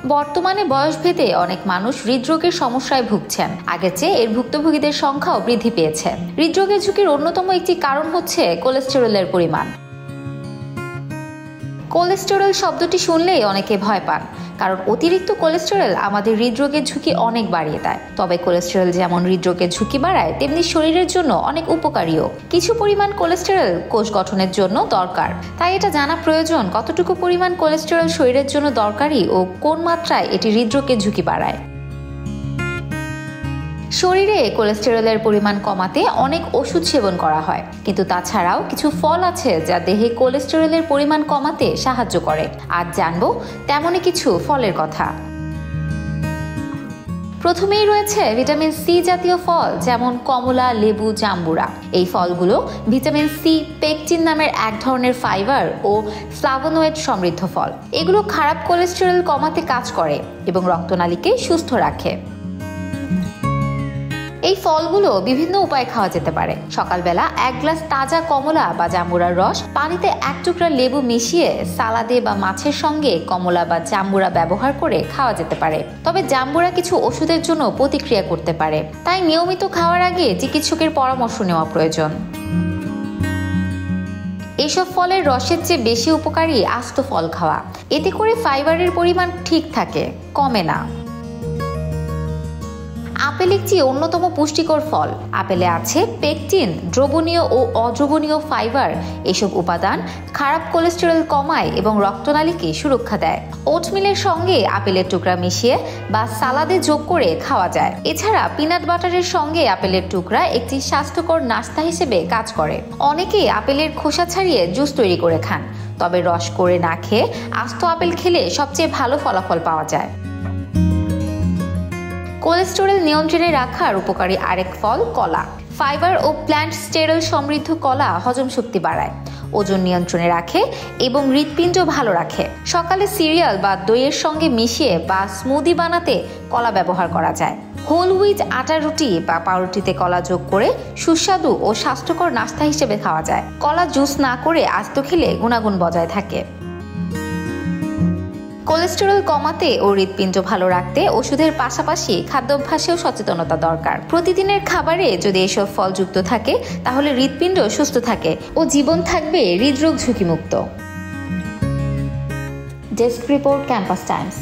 বর্তমানে বয়সভেদে অনেক মানুষ হৃদরোগের সমস্যায় ভুগছেন। আগের চেয়ে এর ভুক্তভোগীদের সংখ্যাও বৃদ্ধি পেয়েছে। হৃদরোগের ঝুঁকির অন্যতম একটি কারণ হচ্ছে কোলেস্টেরলের পরিমাণ। কোলেস্টেরল শব্দটি শুনলেই অনেকে ভয় পান, কারণ অতিরিক্ত কোলেস্টেরল আমাদের হৃদরোগের ঝুঁকি অনেক বাড়িয়ে দেয়। তবে কোলেস্টেরল যেমন হৃদরোগের ঝুঁকি বাড়ায়, তেমনি শরীরের জন্য অনেক উপকারীও। কিছু পরিমাণ কোলেস্টেরল কোষ গঠনের জন্য দরকার, তাই এটা জানা প্রয়োজন কতটুকু পরিমাণ কোলেস্টেরল শরীরের জন্য দরকারি ও কোন মাত্রায় এটি হৃদরোগের ঝুঁকি বাড়ায়। শরীরে কোলেস্টেরলের পরিমাণ কমাতে অনেক ওষুধ সেবন করা হয়, কিন্তু তাছাড়াও কিছু ফল আছে যা দেহে কোলেস্টেরলের পরিমাণ কমাতে সাহায্য করে। আজ জানবো তেমনই কিছু ফলের কথা। প্রথমেই রয়েছে ভিটামিন সি জাতীয় ফল, যেমন কমলা, লেবু, জাম্বুরা। এই ফলগুলো ভিটামিন সি, পেকটিন নামের এক ধরনের ফাইবার ও ফ্লাভোনয়েড সমৃদ্ধ ফল। এগুলো খারাপ কোলেস্টেরল কমাতে কাজ করে এবং রক্তনালীকে সুস্থ রাখে। এই ফলগুলো বিভিন্ন উপায়ে খাওয়া যেতে পারে। সকালবেলা 1 গ্লাস তাজা কমলা বা জাম্বুরার রস পানিতে 1 টুকরা লেবু মিশিয়ে সালাদে বা মাছের সঙ্গে কমলা বা জাম্বুরা ব্যবহার করে খাওয়া যেতে পারে। তবে জাম্বুরা কিছু ওষুধের জন্য প্রতিক্রিয়া করতে পারে, তাই নিয়মিত খাওয়ার আগে চিকিৎসকের পরামর্শ নেওয়া প্রয়োজন। এসব ফলের রসের চেয়ে বেশি উপকারী আস্ত ফল খাওয়া। এতে করে ফাইবারের পরিমাণ ঠিক থাকে, কমে না। আপেল একটি অন্যতম পুষ্টিকর ফল। আপেলে আছে পেকটিন, দ্রবণীয় ও অদ্রবণীয় ফাইবার। এসব উপাদান খারাপ কোলেস্টেরল কমায় এবং রক্তনালীকে সুরক্ষা দেয়। ওটমিলের সঙ্গে আপেলের টুকরা মিশিয়ে বা সালাদে যোগ করে খাওয়া যায়। এছাড়া পিনাট বাটারের সঙ্গে আপেলের টুকরা একটি স্বাস্থ্যকর নাস্তা হিসেবে কাজ করে। অনেকেই আপেলের খোসা ছাড়িয়ে জুস তৈরি করে খান, তবে রস করে না খেয়ে আস্ত আপেল খেলে সবচেয়ে ভালো ফলাফল পাওয়া যায়। কোলেস্টেরল নিয়ন্ত্রণে রাখার উপকারী আরেক ফল কলা। ফাইবার ও প্ল্যান্ট স্টেরল সমৃদ্ধ কলা হজম শক্তি বাড়ায়, ওজন নিয়ন্ত্রণে রাখে এবং হৃৎপিণ্ড ভালো রাখে। সকালে সিরিয়াল বা দইয়ের সঙ্গে মিশিয়ে বা স্মুদি বানাতে কলা ব্যবহার করা যায়। হোল হুইট আটার রুটি বা পাউরুটিতে কলা যোগ করে সুস্বাদু ও স্বাস্থ্যকর নাস্তা হিসেবে খাওয়া যায়। কলা জুস না করে আস্ত খেলে গুণাগুণ বজায় থাকে। কোলেস্টেরল কমাতে ও হৃৎপিণ্ড ভালো রাখতে ওষুধের পাশাপাশি খাদ্যাভ্যাসেও সচেতনতা দরকার। প্রতিদিনের খাবারে যদি এসব ফল যুক্ত থাকে, তাহলে হৃৎপিণ্ড সুস্থ থাকে ও জীবন থাকবে হৃদরোগ ঝুঁকিমুক্ত। Desk report, campus Times.